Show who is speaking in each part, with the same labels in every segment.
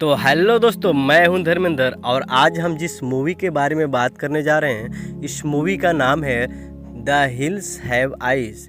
Speaker 1: तो हेलो दोस्तों, मैं हूं धर्मेंद्र और आज हम जिस मूवी के बारे में बात करने जा रहे हैं, इस मूवी का नाम है द हिल्स हैव आइज,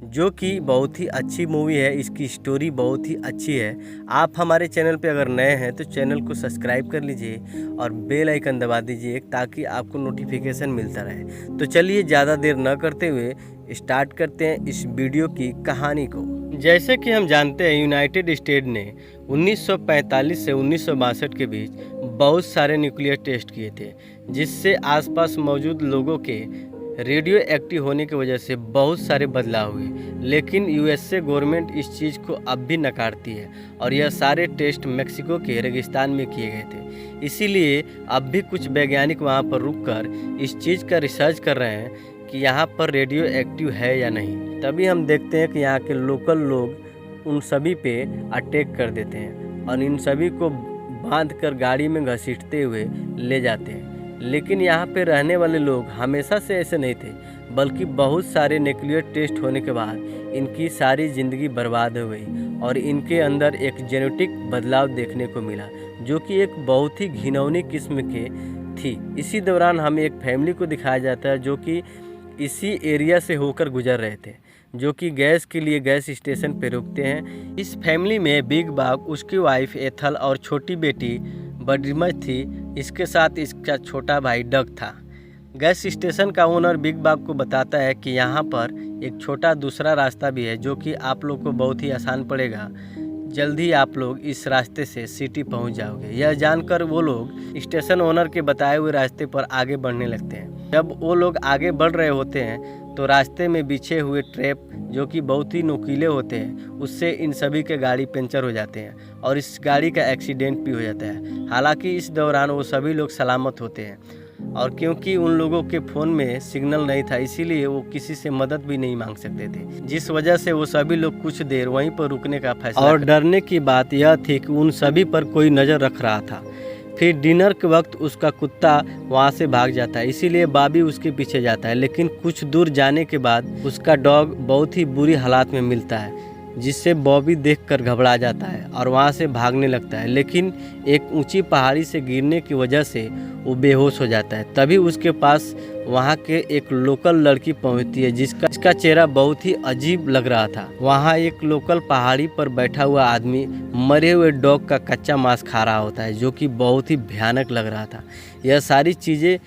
Speaker 1: जो कि बहुत ही अच्छी मूवी है। इसकी स्टोरी बहुत ही अच्छी है। आप हमारे चैनल पे अगर नए हैं तो चैनल को सब्सक्राइब कर लीजिए और बेल आइकन दबा दीजिए ताकि आपको नोटिफिकेशन मिलता रहे। तो चलिए ज़्यादा देर न करते हुए स्टार्ट करते हैं इस वीडियो की कहानी को। जैसे कि हम जानते हैं, यूनाइटेड स्टेट ने 1945 से 1962 के बीच बहुत सारे न्यूक्लियर टेस्ट किए थे, जिससे आसपास मौजूद लोगों के रेडियो एक्टिव होने की वजह से बहुत सारे बदलाव हुए। लेकिन यूएसए गवर्नमेंट इस चीज़ को अब भी नकारती है और यह सारे टेस्ट मेक्सिको के रेगिस्तान में किए गए थे। इसीलिए अब भी कुछ वैज्ञानिक वहां पर रुककर इस चीज़ का रिसर्च कर रहे हैं कि यहाँ पर रेडियो एक्टिव है या नहीं। तभी हम देखते हैं कि यहाँ के लोकल लोग उन सभी पे अटैक कर देते हैं और इन सभी को बांधकर गाड़ी में घसीटते हुए ले जाते हैं। लेकिन यहाँ पे रहने वाले लोग हमेशा से ऐसे नहीं थे, बल्कि बहुत सारे न्यूक्लियर टेस्ट होने के बाद इनकी सारी ज़िंदगी बर्बाद हो गई और इनके अंदर एक जेनेटिक बदलाव देखने को मिला, जो कि एक बहुत ही घिनौनी किस्म के थी। इसी दौरान हमें एक फैमिली को दिखाया जाता है जो कि इसी एरिया से होकर गुजर रहे थे, जो कि गैस के लिए गैस स्टेशन पे रुकते हैं। इस फैमिली में बिग बाग, उसकी वाइफ एथल और छोटी बेटी बडरिमज थी। इसके साथ इसका छोटा भाई डग था। गैस स्टेशन का ओनर बिग बाग को बताता है कि यहाँ पर एक छोटा दूसरा रास्ता भी है, जो कि आप लोग को बहुत ही आसान पड़ेगा। जल्दी आप लोग इस रास्ते से सिटी पहुँच जाओगे। यह जानकर वो लोग स्टेशन ओनर के बताए हुए रास्ते पर आगे बढ़ने लगते हैं। जब वो लोग आगे बढ़ रहे होते हैं तो रास्ते में बिछे हुए ट्रैप, जो कि बहुत ही नुकीले होते हैं, उससे इन सभी के गाड़ी पंचर हो जाते हैं और इस गाड़ी का एक्सीडेंट भी हो जाता है। हालांकि इस दौरान वो सभी लोग सलामत होते हैं और क्योंकि उन लोगों के फ़ोन में सिग्नल नहीं था, इसीलिए वो किसी से मदद भी नहीं मांग सकते थे, जिस वजह से वो सभी लोग कुछ देर वहीं पर रुकने का फैसला। और डरने की बात यह थी कि उन सभी पर कोई नज़र रख रहा था। फिर डिनर के वक्त उसका कुत्ता वहाँ से भाग जाता है, इसीलिए बॉबी उसके पीछे जाता है। लेकिन कुछ दूर जाने के बाद उसका डॉग बहुत ही बुरी हालात में मिलता है, जिससे बॉबी देखकर घबरा जाता है और वहाँ से भागने लगता है। लेकिन एक ऊंची पहाड़ी से गिरने की वजह से वो बेहोश हो जाता है। तभी उसके पास वहाँ के एक लोकल लड़की पहुँचती है, जिसका चेहरा बहुत ही अजीब लग रहा था। वहाँ एक लोकल पहाड़ी पर बैठा हुआ आदमी मरे हुए डॉग का कच्चा मांस खा रहा होता है, जो कि बहुत ही भयानक लग रहा था। यह सारी चीज़ें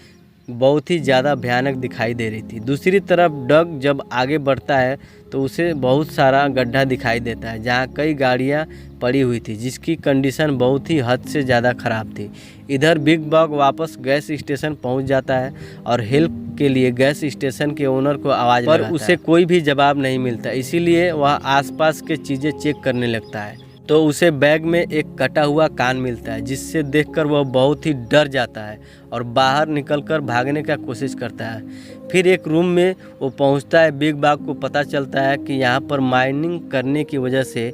Speaker 1: बहुत ही ज़्यादा भयानक दिखाई दे रही थी। दूसरी तरफ डग जब आगे बढ़ता है तो उसे बहुत सारा गड्ढा दिखाई देता है, जहाँ कई गाड़ियाँ पड़ी हुई थी, जिसकी कंडीशन बहुत ही हद से ज़्यादा ख़राब थी। इधर बिग बाग वापस गैस स्टेशन पहुंच जाता है और हेल्प के लिए गैस स्टेशन के ओनर को आवाज़ लगाता है, पर उसे कोई भी जवाब नहीं मिलता। इसीलिए वह आसपास के चीज़ें चेक करने लगता है, तो उसे बैग में एक कटा हुआ कान मिलता है, जिससे देखकर वह बहुत ही डर जाता है और बाहर निकलकर भागने का कोशिश करता है। फिर एक रूम में वो पहुंचता है। बिग बाग को पता चलता है कि यहाँ पर माइनिंग करने की वजह से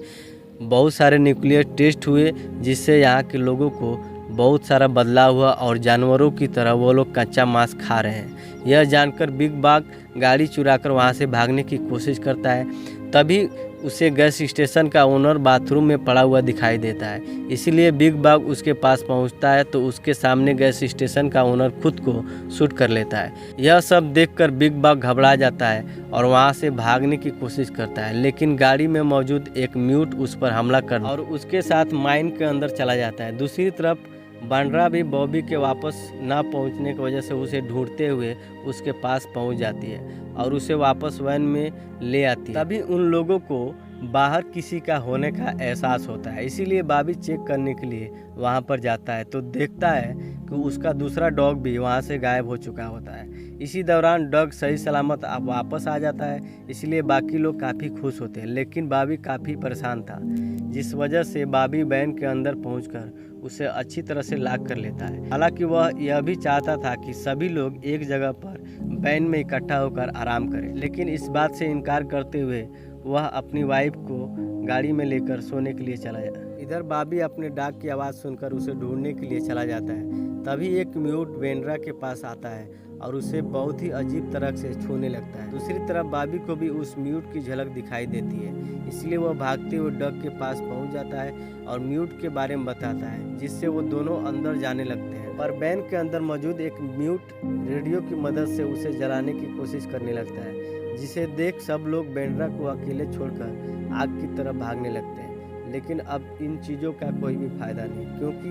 Speaker 1: बहुत सारे न्यूक्लियर टेस्ट हुए, जिससे यहाँ के लोगों को बहुत सारा बदलाव हुआ और जानवरों की तरह वो लोग कच्चा मांस खा रहे हैं। यह जानकर बिग बाग गाड़ी चुराकर वहाँ से भागने की कोशिश करता है। तभी उसे गैस स्टेशन का ओनर बाथरूम में पड़ा हुआ दिखाई देता है, इसीलिए बिग बाग उसके पास पहुंचता है तो उसके सामने गैस स्टेशन का ओनर खुद को शूट कर लेता है। यह सब देखकर बिग बाग घबरा जाता है और वहां से भागने की कोशिश करता है, लेकिन गाड़ी में मौजूद एक म्यूट उस पर हमला कर और उसके साथ माइन के अंदर चला जाता है। दूसरी तरफ बांड्रा भी बॉबी के वापस ना पहुंचने की वजह से उसे ढूंढते हुए उसके पास पहुंच जाती है और उसे वापस वैन में ले आती है। तभी उन लोगों को बाहर किसी का होने का एहसास होता है, इसीलिए बॉबी चेक करने के लिए वहां पर जाता है तो देखता है कि उसका दूसरा डॉग भी वहां से गायब हो चुका होता है। इसी दौरान डॉग सही सलामत वापस आ जाता है, इसलिए बाकी लोग काफ़ी खुश होते हैं। लेकिन बॉबी काफ़ी परेशान था, जिस वजह से बॉबी वैन के अंदर पहुंचकर उसे अच्छी तरह से लॉक कर लेता है। हालांकि वह यह भी चाहता था कि सभी लोग एक जगह पर वैन में इकट्ठा होकर आराम करें, लेकिन इस बात से इनकार करते हुए वह अपनी वाइफ को गाड़ी में लेकर सोने के लिए चला जाता है। इधर बॉबी अपने डॉग की आवाज़ सुनकर उसे ढूंढने के लिए चला जाता है। तभी एक म्यूट वेंड्रा के पास आता है और उसे बहुत ही अजीब तरह से छूने लगता है। दूसरी तरफ बॉबी को भी उस म्यूट की झलक दिखाई देती है, इसलिए वह भागते हुए डग के पास पहुंच जाता है और म्यूट के बारे में बताता है, जिससे वो दोनों अंदर जाने लगते हैं। पर वैन के अंदर मौजूद एक म्यूट रेडियो की मदद से उसे जलाने की कोशिश करने लगता है, जिसे देख सब लोग बेंड्रा को अकेले छोड़कर आग की तरफ भागने लगते हैं। लेकिन अब इन चीज़ों का कोई भी फायदा नहीं, क्योंकि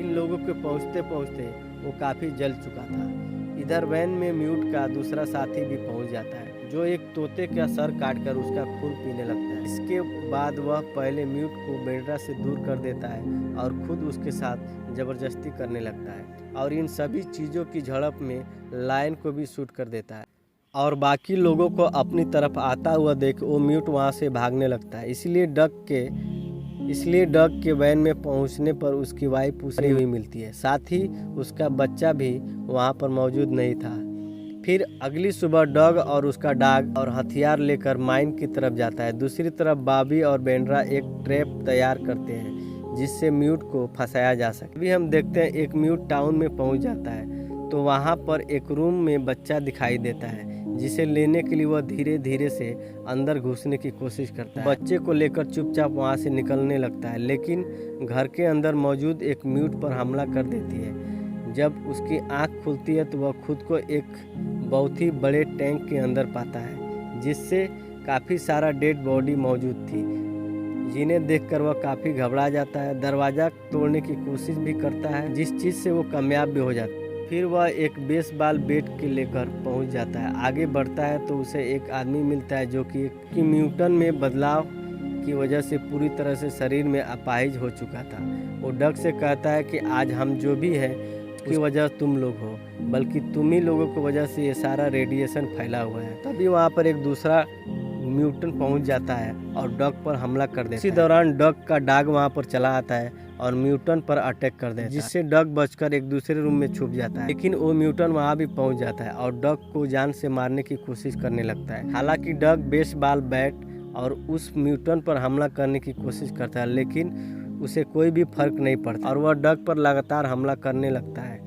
Speaker 1: इन लोगों के पहुंचते पहुंचते वो काफ़ी जल चुका था। इधर वैन में म्यूट का दूसरा साथी भी पहुंच जाता है, जो एक तोते का सर काटकर उसका खून पीने लगता है। इसके बाद वह पहले म्यूट को बेंड्रा से दूर कर देता है और खुद उसके साथ ज़बरदस्ती करने लगता है, और इन सभी चीज़ों की झड़प में लायन को भी शूट कर देता है। और बाकी लोगों को अपनी तरफ आता हुआ देख वो म्यूट वहाँ से भागने लगता है। इसलिए डग के वैन में पहुंचने पर उसकी वाइफ उसे हुई मिलती है, साथ ही उसका बच्चा भी वहां पर मौजूद नहीं था। फिर अगली सुबह डग और उसका डॉग और हथियार लेकर माइन की तरफ जाता है। दूसरी तरफ बॉबी और बेंड्रा एक ट्रैप तैयार करते हैं, जिससे म्यूट को फंसाया जा सके। अभी हम देखते हैं एक म्यूट टाउन में पहुंच जाता है, तो वहां पर एक रूम में बच्चा दिखाई देता है, जिसे लेने के लिए वह धीरे धीरे से अंदर घुसने की कोशिश करता है। बच्चे को लेकर चुपचाप वहां से निकलने लगता है, लेकिन घर के अंदर मौजूद एक म्यूट पर हमला कर देती है। जब उसकी आंख खुलती है तो वह खुद को एक बहुत ही बड़े टैंक के अंदर पाता है, जिससे काफ़ी सारा डेड बॉडी मौजूद थी, जिन्हें देखकर वह काफ़ी घबरा जाता है। दरवाज़ा तोड़ने की कोशिश भी करता है, जिस चीज़ से वो कामयाब भी हो जाता है। फिर वह एक बेसबॉल बैट के लेकर पहुंच जाता है। आगे बढ़ता है तो उसे एक आदमी मिलता है, जो कि म्यूटन में बदलाव की वजह से पूरी तरह से शरीर में अपाहिज हो चुका था। वो डग से कहता है कि आज हम जो भी है उसकी वजह तुम लोग हो, बल्कि तुम ही लोगों की वजह से ये सारा रेडिएशन फैला हुआ है। तभी वहाँ पर एक दूसरा म्यूटन पहुंच जाता है और डग पर हमला कर देता है। इसी दौरान डग का डॉग वहां पर चला आता है और म्यूटन पर अटैक कर देता है, जिससे डग बचकर एक दूसरे रूम में छुप जाता है। लेकिन वो म्यूटन वहां भी पहुंच जाता है और डग को जान से मारने की कोशिश करने लगता है। हालांकि डग बेसबॉल बैट और उस म्यूटन पर हमला करने की कोशिश करता है, लेकिन उसे कोई भी फर्क नहीं पड़ता और वह डग पर लगातार हमला करने लगता है,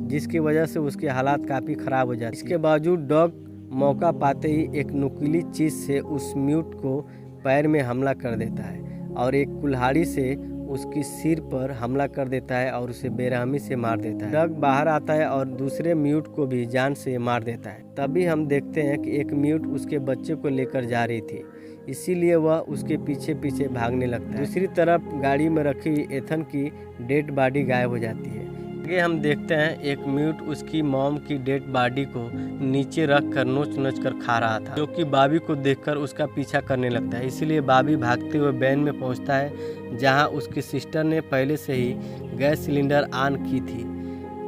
Speaker 1: जिसकी वजह से उसके हालात काफ़ी ख़राब हो जाते हैं। इसके बावजूद डग मौका पाते ही एक नुकीली चीज़ से उस म्यूट को पैर में हमला कर देता है और एक कुल्हाड़ी से उसकी सिर पर हमला कर देता है और उसे बेरहमी से मार देता है। डग बाहर आता है और दूसरे म्यूट को भी जान से मार देता है। तभी हम देखते हैं कि एक म्यूट उसके बच्चे को लेकर जा रही थी, इसीलिए वह उसके पीछे पीछे भागने लगता है। दूसरी तरफ गाड़ी में रखी हुई एथन की डेड बॉडी गायब हो जाती है। आगे हम देखते हैं एक म्यूट उसकी मॉम की डेड बॉडी को नीचे रख कर नोच कर खा रहा था, जो कि बॉबी को देखकर उसका पीछा करने लगता है। इसीलिए बॉबी भागते हुए वैन में पहुंचता है, जहां उसकी सिस्टर ने पहले से ही गैस सिलेंडर ऑन की थी,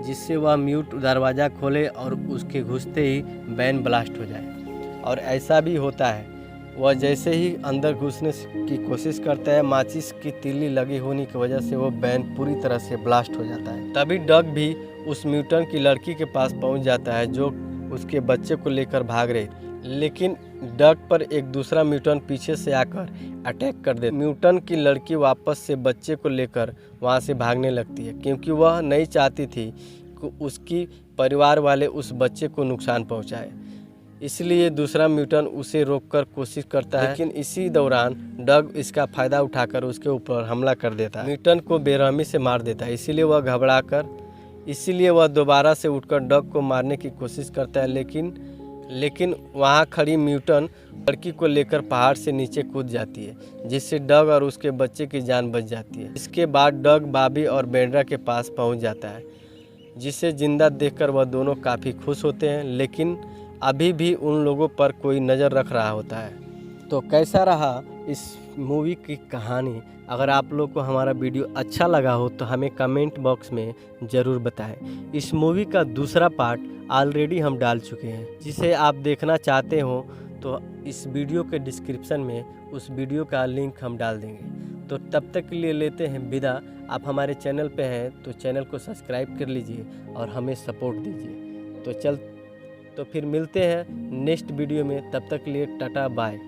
Speaker 1: जिससे वह म्यूट दरवाज़ा खोले और उसके घुसते ही वैन ब्लास्ट हो जाए। और ऐसा भी होता है। वह जैसे ही अंदर घुसने की कोशिश करता है, माचिस की तीली लगी होने की वजह से वो वैन पूरी तरह से ब्लास्ट हो जाता है। तभी डग भी उस म्यूटन की लड़की के पास पहुंच जाता है, जो उसके बच्चे को लेकर भाग रही, लेकिन डग पर एक दूसरा म्यूटन पीछे से आकर अटैक कर देता है। म्यूटन की लड़की वापस से बच्चे को लेकर वहां से भागने लगती है, क्योंकि वह नहीं चाहती थी कि उसकी परिवार वाले उस बच्चे को नुकसान पहुँचाए। इसलिए दूसरा म्यूटन उसे रोककर कोशिश करता है, लेकिन इसी दौरान डग इसका फ़ायदा उठाकर उसके ऊपर हमला कर देता है। म्यूटन को बेरहमी से मार देता है। इसीलिए वह दोबारा से उठकर डग को मारने की कोशिश करता है, लेकिन वहां खड़ी म्यूटन लड़की को लेकर पहाड़ से नीचे कूद जाती है, जिससे डग और उसके बच्चे की जान बच जाती है। इसके बाद डग बॉबी और बेंड्रा के पास पहुँच जाता है, जिसे जिंदा देखकर वह दोनों काफ़ी खुश होते हैं, लेकिन अभी भी उन लोगों पर कोई नज़र रख रहा होता है। तो कैसा रहा इस मूवी की कहानी? अगर आप लोग को हमारा वीडियो अच्छा लगा हो तो हमें कमेंट बॉक्स में ज़रूर बताएं। इस मूवी का दूसरा पार्ट ऑलरेडी हम डाल चुके हैं, जिसे आप देखना चाहते हो तो इस वीडियो के डिस्क्रिप्शन में उस वीडियो का लिंक हम डाल देंगे। तो तब तक के लिए लेते हैं विदा। आप हमारे चैनल पे हैं तो चैनल को सब्सक्राइब कर लीजिए और हमें सपोर्ट दीजिए। तो फिर मिलते हैं नेक्स्ट वीडियो में, तब तक के लिए टाटा बाय।